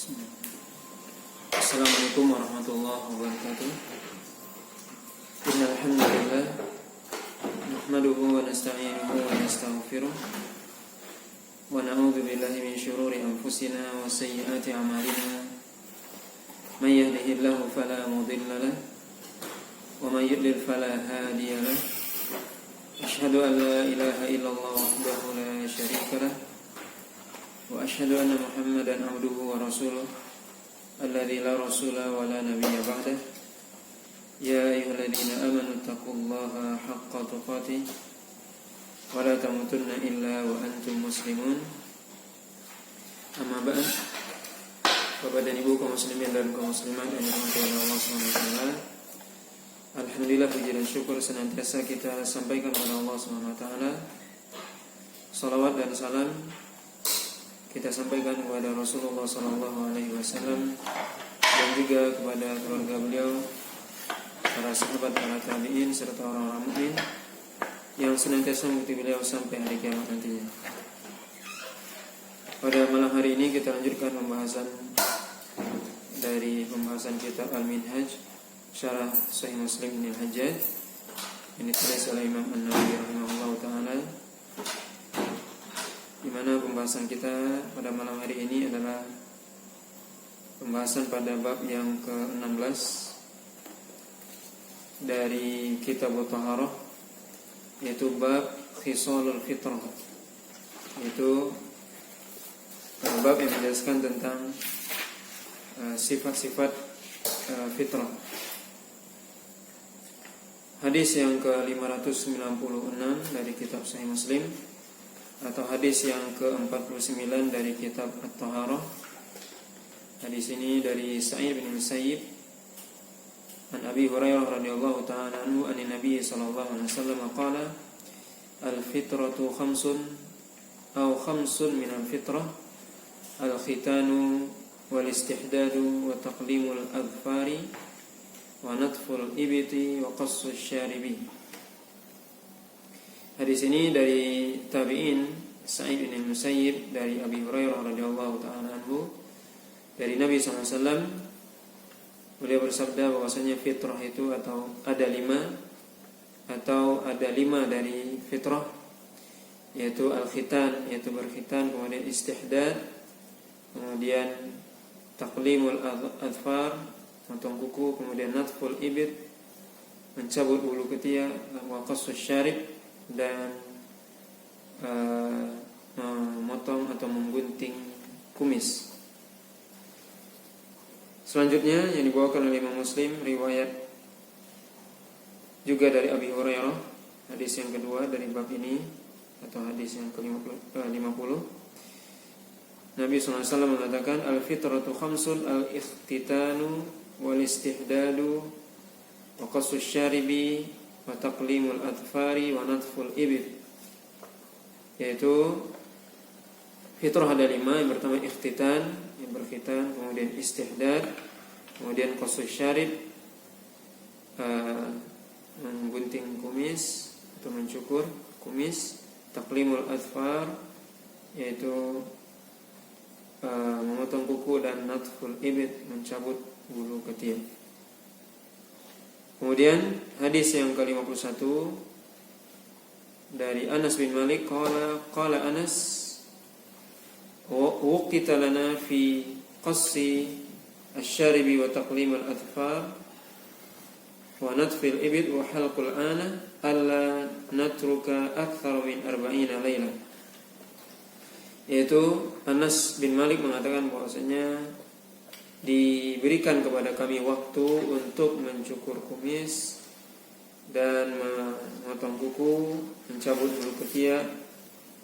Assalamualaikum warahmatullahi wabarakatuh. Innal hamdalillah nahmaduhu wa nasta'inuhu wa nastaghfiruh wa na'udzu billahi min shururi anfusina wa sayyiati a'malina. May yahdihillahu fala mudilla lahu wa may yudlil fala hadiya lahu. Asyhadu an la ilaha illallah wahdahu la syarika lahu wa asyhadu anna Muhammadan abduhu wa rasuluh alladzi la rasula wa la nabiyya ba'dah. Ya ayyuhalladzina amanu taqullaha haqqa tuqatih wa la tamutunna illa wa antum muslimun. Amma ba'd. Bapak dan Ibu kaum muslimin dan kaum muslimat yang dirahmati Allah Subhanahu wa taala. Alhamdulillah, puji dan syukur senantiasa kita sampaikan kepada Allah Subhanahu wa taala. Salawat dan salam kita sampaikan kepada Rasulullah sallallahu alaihi wasallam dan juga kepada keluarga beliau, para sahabat, para tabi'in serta orang-orang mukmin yang senantiasa mengikuti beliau sampai hari kiamat nantinya. Pada malam hari ini kita lanjutkan pembahasan dari pembahasan kitab Al-Minhaj Syarah Sahih Muslim bin Al-Hajjaj ini ditulis oleh Imam An-Nawawi rahimahullahu taala, di mana pembahasan kita pada malam hari ini adalah pembahasan pada bab yang ke-16 dari kitab At-Taharah, yaitu bab Khisalul Fitrah, yaitu bab yang menjelaskan tentang sifat-sifat fitrah. Hadis yang ke-596 dari kitab Sahih Muslim atau hadis yang ke-49 dari kitab At-Taharah. Hadis ini dari Sa'id bin Musayyib an Abi Hurairah radhiyallahu ta'ala anhu an Nabi sallallahu alaihi wasallam qala al-fitratu khamsun aw khamsun min al-fitrah al-khitanu wal istihdadu wa taqlimul adfari wa natful ibti wa qassus syaribi. Hadis ini dari tabi'in Sa'id bin Musayyib dari Abi Hurairah radhiyallahu ta'ala anhu dari Nabi SAW. Beliau bersabda bahwasanya fitrah itu atau ada lima dari fitrah, yaitu al-khitan, yaitu berkhitan, kemudian istihdad, kemudian taqlimul adfar, potong kuku, kemudian natful ibit, mencabut bulu ketiak, wa qassus syarib, dan memotong atau menggunting kumis. Selanjutnya yang dibawakan oleh Imam Muslim, riwayat juga dari Abi Hurairah, hadis yang kedua dari bab ini atau hadis yang ke-50. Nabi SAW mengatakan al-fitratu khamsun al-ikhtitanu wal istihdadu wa qassus syaribi wa taqlimul adfari wa natful ibit. Yaitu fitrah ada lima. Yang pertama ikhtitan, yang berkhitan, kemudian istihdad, kemudian qassus syarib, menggunting kumis atau mencukur kumis, taqlimul adfar, yaitu memotong kuku, dan natful ibit, mencabut bulu ketiak. Kemudian hadis yang ke-51 dari Anas bin Malik qala Anas waqita lana fi qassi asy-syaribi wa taqlim al-adfar wa natfil ibid wa halqul ana alla natruka akthar min 40 laila. Yaitu Anas bin Malik mengatakan bahwasanya diberikan kepada kami waktu untuk mencukur kumis dan memotong kuku, mencabut bulu ketiak,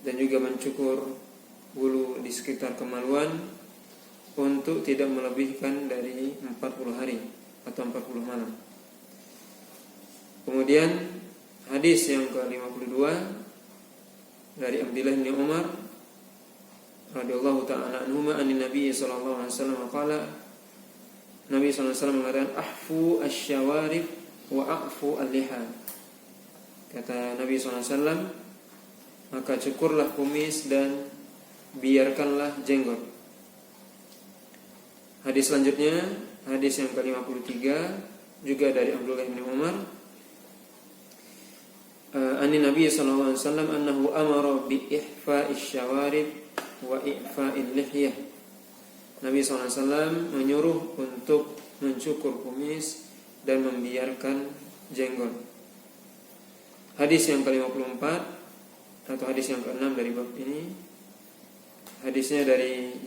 dan juga mencukur bulu di sekitar kemaluan untuk tidak melebihkan dari 40 hari atau 40 malam. Kemudian hadis yang ke-52 dari Abdullah bin Umar radhiyallahu ta'ala anhuma anin Nabi sallallahu alaihi wasallam qala, Nabi sallallahu alaihi wasallam mengatakan ahfu asy-syawarib wa a'fu al-liha. Kata Nabi sallallahu alaihi wasallam, maka cukurlah kumis dan biarkanlah jenggot. Hadis selanjutnya, hadis yang ke-53 juga dari Abdullah bin Umar. An Nabi sallallahu alaihi wasallam annahu amara bi ihfa'i syawarib wa i'fa'il lihyah. Nabi sallallahu alaihi wasallam menyuruh untuk mencukur kumis dan membiarkan jenggot. Hadis yang ke-54 atau hadis yang ke-6 dari bab ini. Hadisnya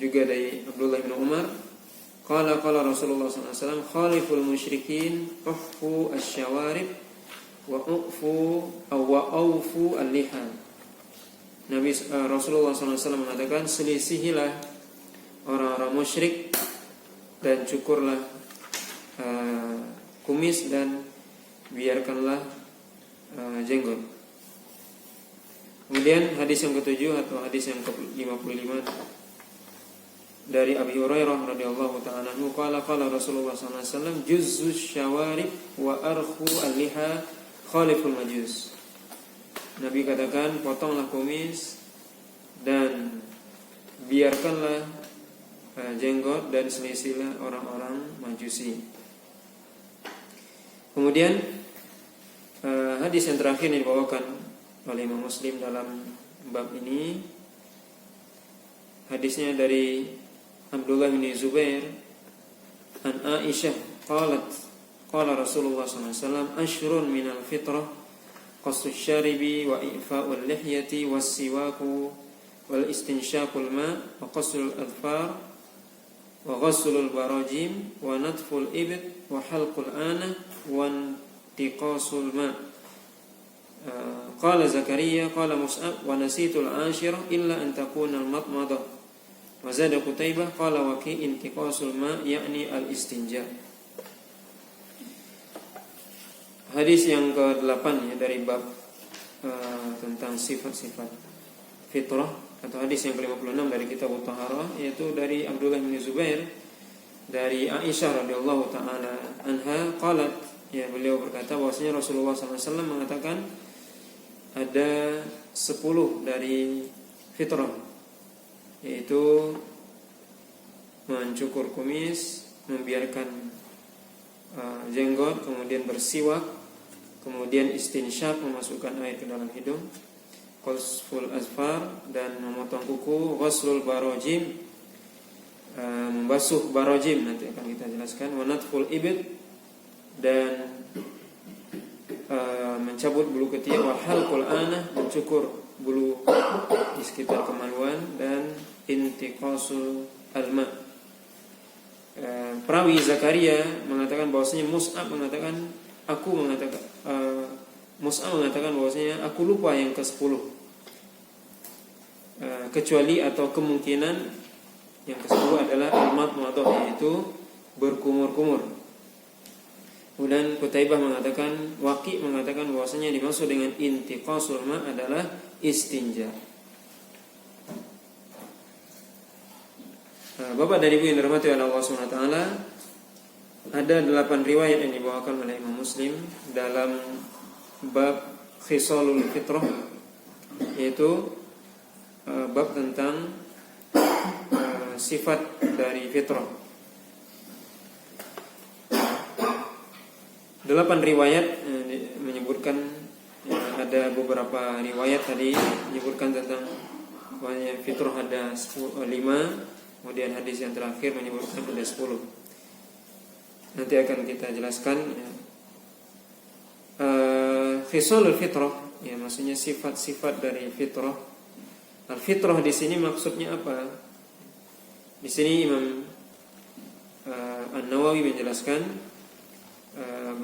juga dari Abdullah bin Umar. Qala Rasulullah sallallahu alaihi wasallam khaliful musyrikin uhfu asy-syawarib wa awfu al-lihan. Rasulullah SAW mengatakan, selisihilah orang-orang musyrik dan cukurlah kumis dan biarkanlah jenggot. Kemudian hadis yang ke-7 atau hadis yang ke-55 dari Abi Hurairah radhiyallahu ta'ala anhu, qala Rasulullah sallallahu alaihi wasallam juzzus syawarib wa arkhu al-liha khaliful majus. Nabi katakan, potonglah kumis dan biarkanlah jenggot dan selisilah orang-orang Majusi. Kemudian hadis yang terakhir yang dibawakan oleh Imam Muslim dalam bab ini, hadisnya dari Abdullah bin Zubair an Aisyah qalat qala Rasulullah sallallahu alaihi wasallam ashrun minal fitrah qasus syaribi wa i'fa'ul lihyati was siwaku wal istinsyaqul ma wa qasul adfar wa ghuslul barajim wa natful ibt wa halqul ana wa intiqasul ma. Qala Zakaria qala Mus'ab wa nasitul ashir illa an takuna al matmadah wa zada Qutaibah qala waqi intiqasul ma yakni al istinja. Hadis yang ke-8 ya, dari bab tentang sifat-sifat fitrah, atau hadis yang ke-56 dari kitab At-Taharah, yaitu dari Abdullah bin Zubair dari Aisyah radhiyallahu taala anha qalat, ya, beliau berkata bahwasanya Rasulullah SAW mengatakan ada 10 dari fitrah, yaitu mencukur kumis, membiarkan jenggot, kemudian bersiwak, kemudian istinsyak, memasukkan air ke dalam hidung, qasful azfar, dan memotong kuku, ghuslul barajim, membasuh barajim, nanti akan kita jelaskan, wa natful ibid, dan mencabut bulu ketiak, wa halqul anah, mencukur bulu di sekitar kemaluan, dan intiqasul alma. Perawi Zakaria mengatakan bahwasanya Mus'ab mengatakan bahwasanya aku lupa yang ke-10, kecuali atau kemungkinan yang ke-10 adalah al-matmadah, yaitu berkumur-kumur. Kemudian Qutaibah mengatakan, Waqi mengatakan bahwasanya dimaksud dengan intiqasul ma adalah istinja. Bapak dan Ibu yang dirahmati oleh Allah Subhanahu wa taala, ada 8 riwayat yang dibawakan oleh Imam Muslim dalam bab khisalul fitrah, yaitu bab tentang sifat dari fitrah. 8 riwayat menyebutkan, ada beberapa riwayat tadi menyebutkan tentang bahwa fitrah ada 5. Kemudian hadis yang terakhir menyebutkan ada 10. Nanti akan kita jelaskan. Khisalul fitrah, ya, maksudnya sifat-sifat dari fitrah. Al-fitrah di sini maksudnya apa? Di sini Imam An-Nawawi menjelaskan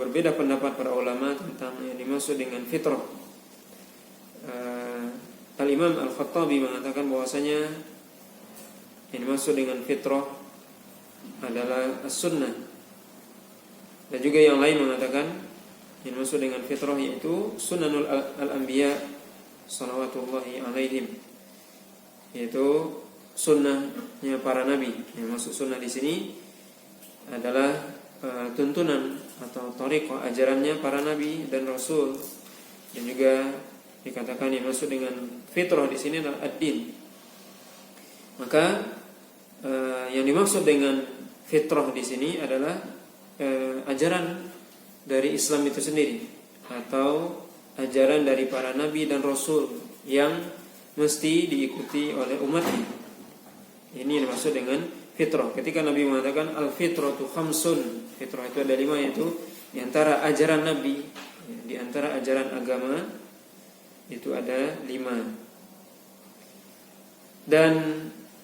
berbeda pendapat para ulama tentang yang dimaksud dengan fitrah. Al-Imam Al-Khattabi mengatakan bahwasanya yang dimaksud dengan fitrah adalah as-sunnah. Dan juga yang lain mengatakan yang dimaksud dengan fitrah yaitu sunanul al-anbiya salawatullahi alaihim, yaitu sunnahnya para nabi. Yang maksud sunnah di sini adalah tuntunan atau thariqah, ajarannya para nabi dan rasul. Dan juga dikatakan yang maksud dengan fitrah di sini adalah ad-din. Maka yang dimaksud dengan fitrah di sini adalah ajaran dari Islam itu sendiri, atau ajaran dari para nabi dan rasul yang mesti diikuti oleh umatnya. Ini yang dimaksud dengan fitrah. Ketika Nabi mengatakan al-fitratu khamsun, fitrah itu ada 5, yaitu di antara ajaran Nabi, di antara ajaran agama itu ada 5. Dan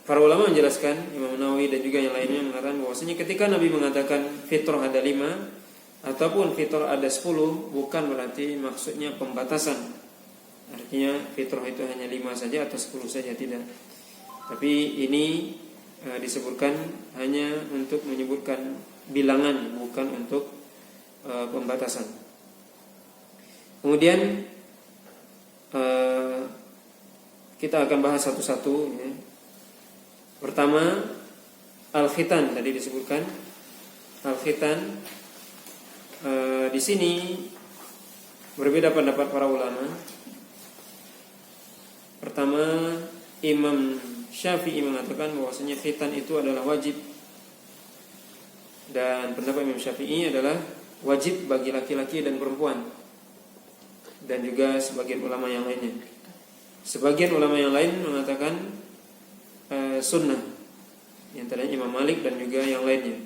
para ulama menjelaskan, Imam Nawawi dan juga yang lainnya mengatakan bahwasanya ketika Nabi mengatakan fitrah ada 5 ataupun fitrah ada 10, bukan berarti maksudnya pembatasan. Artinya fitrah itu hanya 5 saja atau 10 saja, tidak. Tapi ini disebutkan hanya untuk menyebutkan bilangan, bukan untuk pembatasan. Kemudian kita akan bahas satu-satu ya. Pertama, al-khitan tadi disebutkan. Al-khitan di sini berbeda pendapat para ulama. Pertama, Imam Syafi'i mengatakan bahwasanya khitan itu adalah wajib. Dan pendapat Imam Syafi'i adalah wajib bagi laki-laki dan perempuan. Dan juga sebagian ulama yang lainnya. Sebagian ulama yang lain mengatakan sunnah. Yang tadinya Imam Malik dan juga yang lainnya.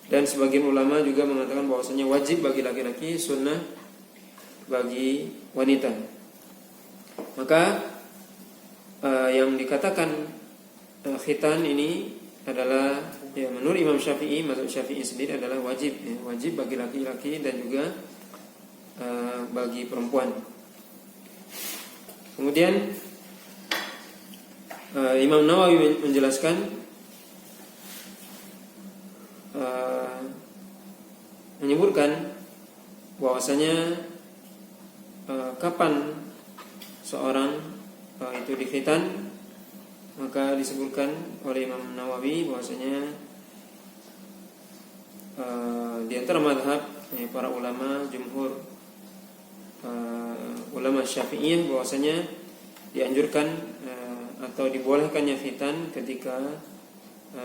Dan sebagian ulama juga mengatakan bahwasanya wajib bagi laki-laki, sunnah bagi wanita. Maka yang dikatakan khitan ini adalah ya, menurut Imam Syafi'i, mazhab Syafi'i sendiri adalah wajib ya, wajib bagi laki-laki dan juga bagi perempuan. Kemudian Imam Nawawi menjelaskan, menyebutkan bahwasanya kapan seorang itu dikhitan, maka disebutkan oleh Imam Nawawi bahwasanya di antara mazhab para ulama jumhur ulama Syafi'iyah bahwasanya dianjurkan atau dibolehkannya khitan ketika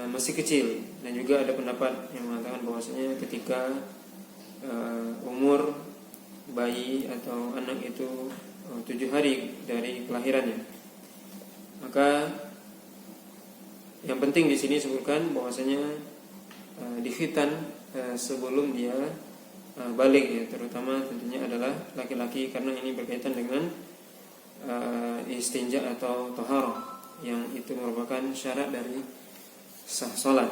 masih kecil, dan juga ada pendapat yang mengatakan bahwasanya ketika umur bayi atau anak itu 7 hari dari kelahirannya. Maka yang penting di sini disebutkan bahwasanya dikhitan sebelum dia balik ya, terutama tentunya adalah laki-laki, karena ini berkaitan dengan istinja atau taharah, yang itu merupakan syarat dari sah salat.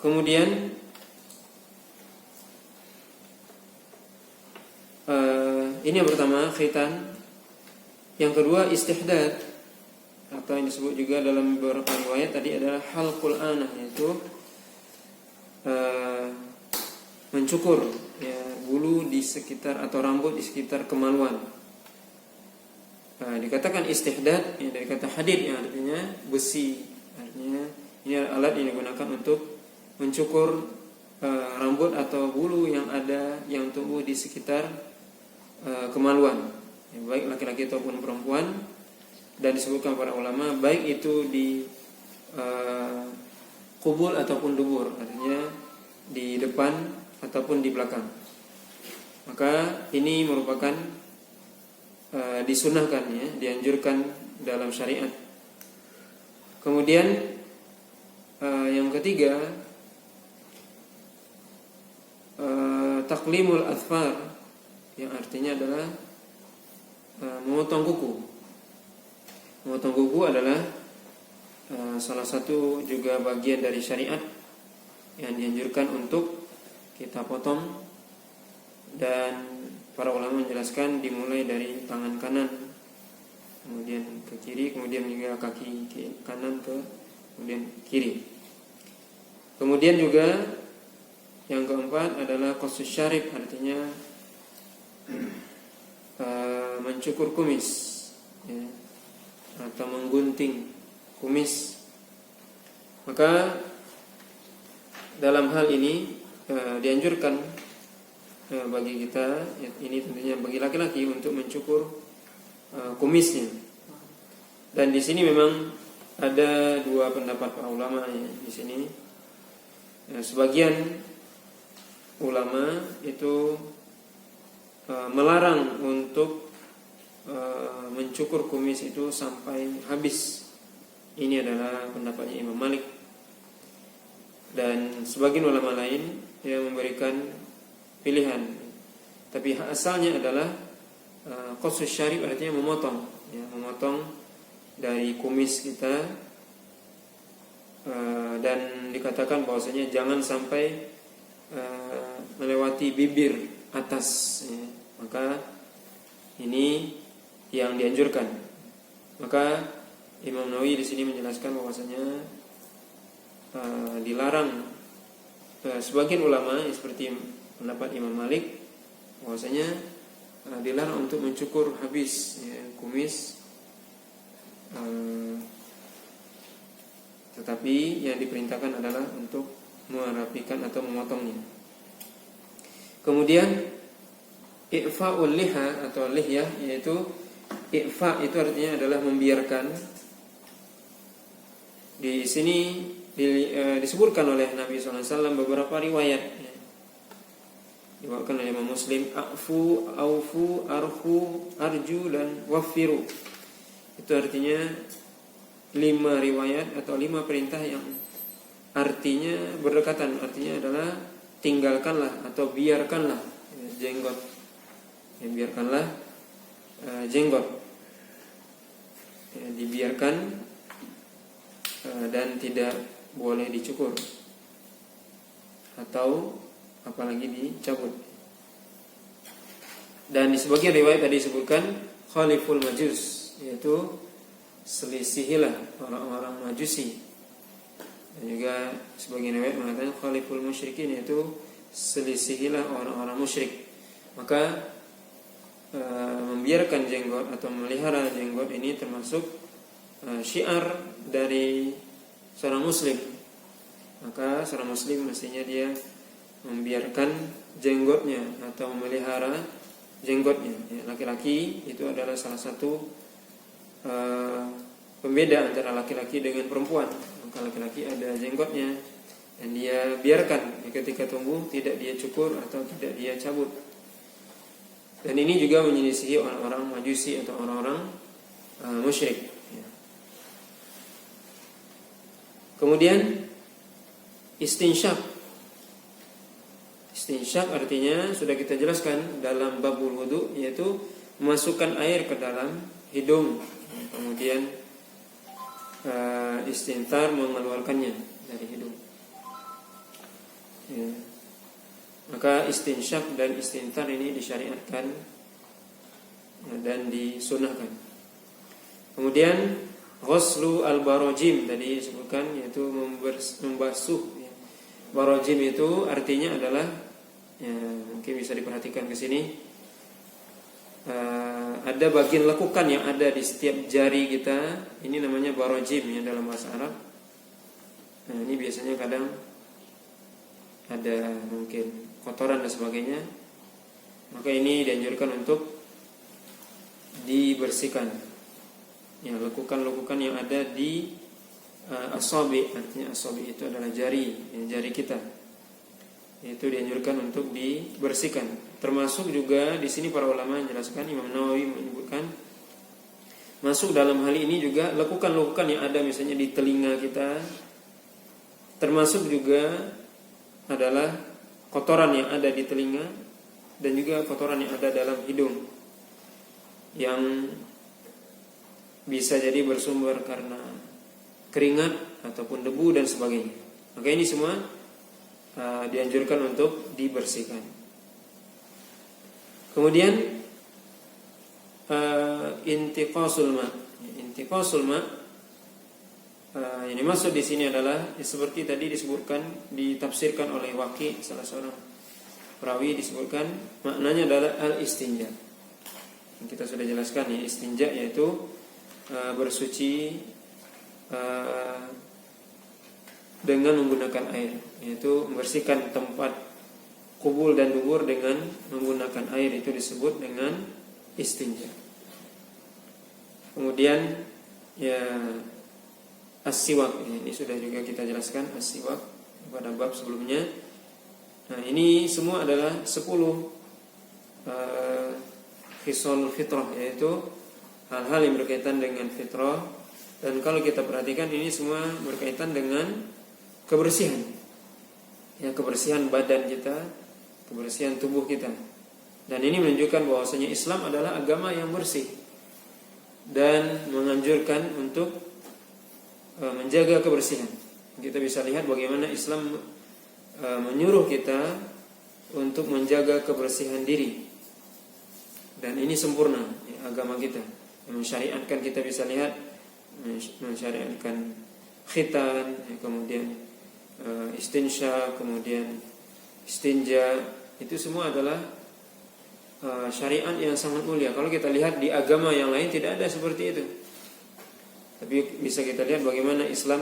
Kemudian ini yang pertama khitan. Yang kedua istihdad, atau yang disebut juga dalam beberapa riwayat tadi adalah halqul anah, yaitu mencukur ya, bulu di sekitar atau rambut di sekitar kemaluan. Dikatakan istihdad ya, dari kata hadid yang artinya besi. Artinya ini alat yang digunakan untuk mencukur rambut atau bulu yang ada yang tumbuh di sekitar kemaluan ya, baik laki-laki ataupun perempuan. Dan disebutkan para ulama baik itu di kubul ataupun dubur, artinya di depan ataupun di belakang. Maka ini merupakan disunahkan ya, dianjurkan dalam syariat. Kemudian yang ketiga taklimul athfar, yang artinya adalah memotong kuku. Memotong kuku adalah salah satu juga bagian dari syariat yang dianjurkan untuk kita potong. Dan para ulama menjelaskan dimulai dari tangan kanan, kemudian ke kiri, kemudian juga kaki kanan ke kemudian kiri. Kemudian juga yang keempat adalah qasus syarib, artinya mencukur kumis ya, atau menggunting kumis. Maka dalam hal ini dianjurkan bagi kita, ini tentunya bagi laki-laki, untuk mencukur kumisnya. Dan di sini memang ada dua pendapat para ulama di sini. Sebagian ulama itu melarang untuk mencukur kumis itu sampai habis. Ini adalah pendapatnya Imam Malik. Dan sebagian ulama lain yang memberikan pilihan. Tapi asalnya adalah qassus syarib, artinya memotong, memotong dari kumis kita, dan dikatakan bahwasanya jangan sampai melewati bibir atas, maka ini yang dianjurkan. Maka Imam Nawawi di sini menjelaskan bahwasanya dilarang. Sebagian ulama seperti pendapat Imam Malik bahwasanya dilarang untuk mencukur habis kumis, tetapi yang diperintahkan adalah untuk merapikan atau memotongnya. Kemudian i'fa'ul liha atau lihyah, yaitu i'fa itu artinya adalah membiarkan. Di sini disebutkan oleh Nabi SAW beberapa riwayat, dibawakan oleh Imam Muslim, afu, aufu, arhu, arju, dan wafiru. Itu artinya 5 riwayat atau 5 perintah yang artinya berdekatan. Artinya adalah tinggalkanlah atau biarkanlah jenggot, biarkanlah jenggot, dibiarkan dan tidak boleh dicukur atau apalagi dicabut. Dan di sebagian riwayat tadi disebutkan khaliful majus, yaitu selisihilah orang-orang majusi. Dan juga sebagian riwayat mengatakan khaliful musyrikin, yaitu selisihilah orang-orang musyrik. Maka membiarkan jenggot atau memelihara jenggot ini termasuk syiar dari seorang muslim. Maka seorang muslim mestinya dia membiarkan jenggotnya atau memelihara jenggotnya. Laki-laki itu adalah salah satu pembeda antara laki-laki dengan perempuan. Maka laki-laki ada jenggotnya dan dia biarkan ketika tumbuh, tidak dia cukur atau tidak dia cabut. Dan ini juga menyelisihi orang-orang majusi atau orang-orang musyrik. Kemudian istinsyak. Istinsyak artinya sudah kita jelaskan dalam babul wudu, yaitu memasukkan air ke dalam hidung, kemudian istinthar, mengeluarkannya dari hidung. Maka istinsyak dan istinthar ini disyariatkan dan disunahkan. Kemudian ghuslu al-barajim tadi disebutkan, yaitu membasuh. Barajim itu artinya adalah, mungkin bisa diperhatikan ke sini, ada bagian lekukan yang ada di setiap jari kita. Ini namanya barajim dalam bahasa Arab. Nah, ini biasanya kadang ada mungkin kotoran dan sebagainya. Maka ini dianjurkan untuk dibersihkan. Lekukan-lekukan yang ada di asabi, artinya asabi itu adalah jari kita. Itu dianjurkan untuk dibersihkan. Termasuk juga di sini para ulama menjelaskan, Imam Nawawi menyebutkan masuk dalam hal ini juga lekukan-lekukan yang ada misalnya di telinga kita. Termasuk juga adalah kotoran yang ada di telinga dan juga kotoran yang ada dalam hidung, yang bisa jadi bersumber karena keringat ataupun debu dan sebagainya. Maka ini semua dianjurkan untuk dibersihkan. Kemudian intiqasul ma. Intiqasul ma ini maksud di sini adalah seperti tadi disebutkan, ditafsirkan oleh Waqi, salah seorang perawi, disebutkan maknanya adalah al-istinja. Kita sudah jelaskan istinja yaitu bersuci dengan menggunakan air, yaitu membersihkan tempat kubul dan dubur dengan menggunakan air, itu disebut dengan istinja. Kemudian as-siwak. Ini sudah juga kita jelaskan as-siwak pada bab sebelumnya. Nah, ini semua adalah 10 khisal fitrah, yaitu hal-hal yang berkaitan dengan fitrah. Dan kalau kita perhatikan ini semua berkaitan dengan kebersihan. Ya, kebersihan badan kita, kebersihan tubuh kita. Dan ini menunjukkan bahwasanya Islam adalah agama yang bersih dan menganjurkan untuk menjaga kebersihan. Kita bisa lihat bagaimana Islam menyuruh kita untuk menjaga kebersihan diri. Dan ini sempurna ya, agama kita yang mensyariatkan, kita bisa lihat mensyariatkan khitan, ya, kemudian istinsya, kemudian istinja. Itu semua adalah syariat yang sangat mulia. Kalau kita lihat di agama yang lain tidak ada seperti itu. Tapi bisa kita lihat bagaimana Islam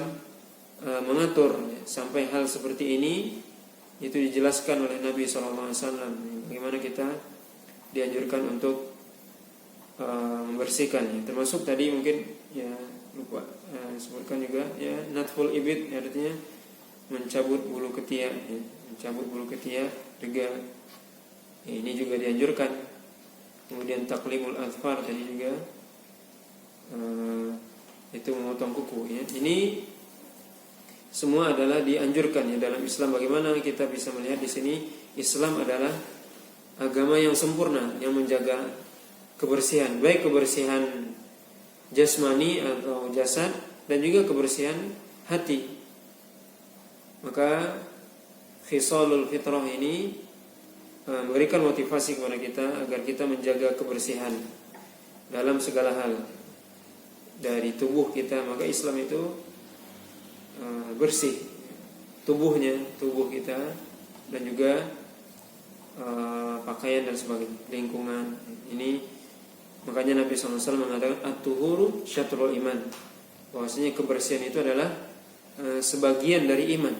mengatur sampai hal seperti ini. Itu dijelaskan oleh Nabi SAW. Bagaimana kita dianjurkan untuk membersihkan. Termasuk tadi mungkin ya lupa sebutkan juga ya, natful ibid, artinya mencabut bulu ketiak, ya, mencabut bulu ketiak, dega. Ini juga dianjurkan. Kemudian taklimul azfar tadi juga itu memotong kuku ya. Ini semua adalah dianjurkan ya dalam Islam. Bagaimana kita bisa melihat di sini Islam adalah agama yang sempurna yang menjaga kebersihan, baik kebersihan jasmani atau jasad dan juga kebersihan hati. Maka khisalul fitrah ini memberikan motivasi kepada kita agar kita menjaga kebersihan dalam segala hal dari tubuh kita. Maka Islam itu bersih tubuh kita, dan juga pakaian dan sebagainya, lingkungan. Ini makanya Nabi SAW mengatakan at-tuhuru syatrul iman, bahwasanya kebersihan itu adalah sebagian dari iman.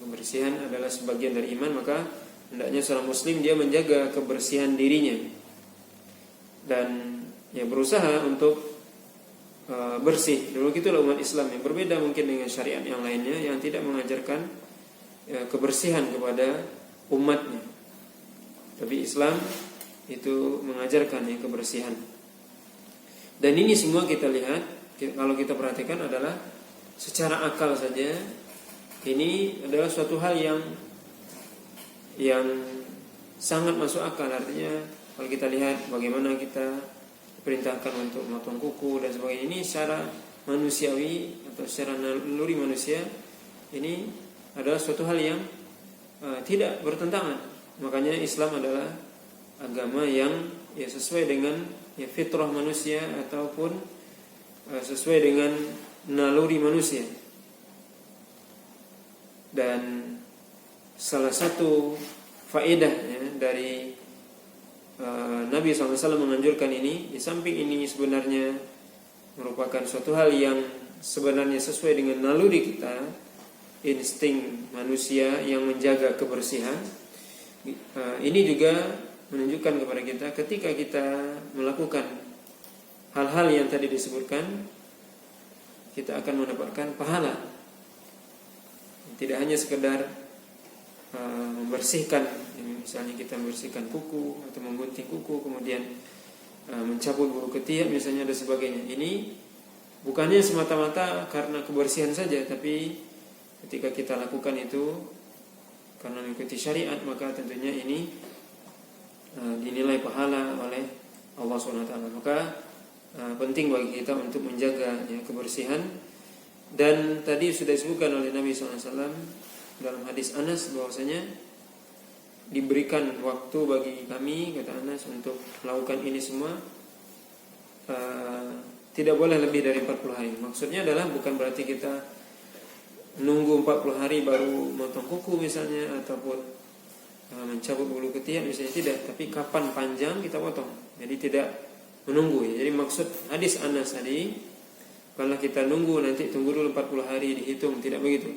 Kebersihan adalah sebagian dari iman. Maka hendaknya seorang muslim dia menjaga kebersihan dirinya dan ya berusaha untuk bersih. Dulu gitulah umat Islam yang berbeda mungkin dengan syariat yang lainnya yang tidak mengajarkan kebersihan kepada umatnya. Tapi Islam itu mengajarkan ya kebersihan. Dan ini semua kita lihat, kalau kita perhatikan adalah secara akal saja ini adalah suatu hal yang sangat masuk akal. Artinya kalau kita lihat bagaimana kita perintahkan untuk memotong kuku dan sebagainya, ini secara manusiawi atau secara naluri manusia ini adalah suatu hal yang tidak bertentangan. Makanya Islam adalah agama yang ya sesuai dengan ya fitrah manusia ataupun sesuai dengan naluri manusia. Dan salah satu faedah ya, dari Nabi SAW menganjurkan ini, di samping ini sebenarnya merupakan suatu hal yang sebenarnya sesuai dengan naluri kita, insting manusia yang menjaga kebersihan. Ini juga menunjukkan kepada kita ketika kita melakukan hal-hal yang tadi disebutkan, kita akan mendapatkan pahala. Tidak hanya sekedar membersihkan, misalnya kita membersihkan kuku atau menggunting kuku, kemudian mencabut bulu ketiak misalnya dan sebagainya. Ini bukannya semata-mata karena kebersihan saja, tapi ketika kita lakukan itu karena mengikuti syariat, maka tentunya ini dinilai pahala oleh Allah SWT. Maka penting bagi kita untuk menjaga ya, kebersihan. Dan tadi sudah disebutkan oleh Nabi SAW dalam hadis Anas bahwasanya diberikan waktu bagi kami, kata Anas, untuk melakukan ini semua tidak boleh lebih dari 40 hari. Maksudnya adalah bukan berarti kita nunggu 40 hari baru motong kuku misalnya, ataupun mencabut bulu ketiak misalnya, tidak. Tapi kapan panjang kita potong. Jadi tidak menunggu ya. Jadi maksud hadis Anas tadi, kalau kita nunggu nanti tunggu dulu 40 hari dihitung, tidak begitu.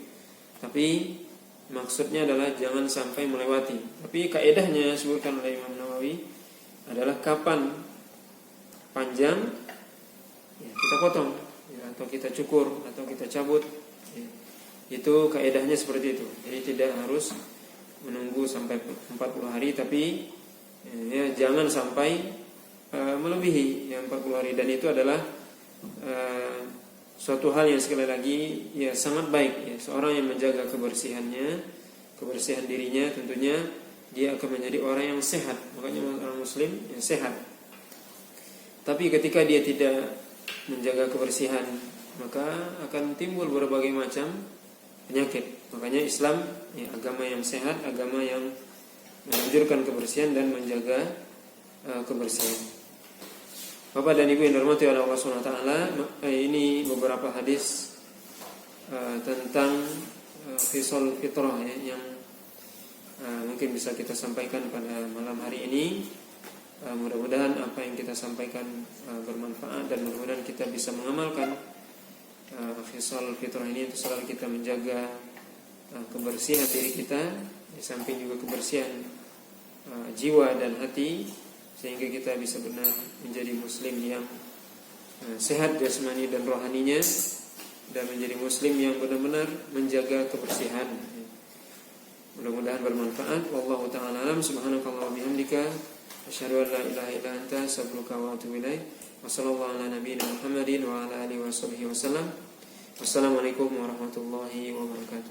Tapi maksudnya adalah jangan sampai melewati. Tapi kaedahnya disebutkan oleh Imam Nawawi adalah kapan panjang ya, kita potong ya. atau kita cukur atau kita cabut. Itu kaedahnya seperti itu. Jadi tidak harus menunggu sampai 40 hari, tapi ya jangan sampai melebihi yang 40 hari. Dan itu adalah suatu hal yang sekali lagi ya sangat baik ya. Seorang yang menjaga kebersihannya, kebersihan dirinya, tentunya dia akan menjadi orang yang sehat. Makanya orang muslim yang sehat. Tapi ketika dia tidak menjaga kebersihan, maka akan timbul berbagai macam penyakit. Makanya Islam ya, agama yang sehat, agama yang menganjurkan kebersihan dan menjaga kebersihan. Bapak dan Ibu yang dirahmati oleh Allah SWT, ini beberapa hadis tentang fisal fitrah ya, yang mungkin bisa kita sampaikan pada malam hari ini. Mudah-mudahan apa yang kita sampaikan bermanfaat dan mudah-mudahan kita bisa mengamalkan fisal fitrah ini untuk selalu kita menjaga kebersihan diri kita, di samping juga kebersihan jiwa dan hati, sehingga kita bisa benar menjadi muslim yang sehat jasmani dan rohaninya, dan menjadi muslim yang benar-benar menjaga kebersihan. Mudah-mudahan bermanfaat. Wallahu ta'ala alam. Subhanakallah wa bihamdika, asyhadu an la ilaha illa anta, astaghfiruka wa atubu ilaik. Wassallallahu ala nabiyyina Muhammadin wa ala alihi washabbihi wasallam. Wassalamualaikum warahmatullahi wabarakatuh.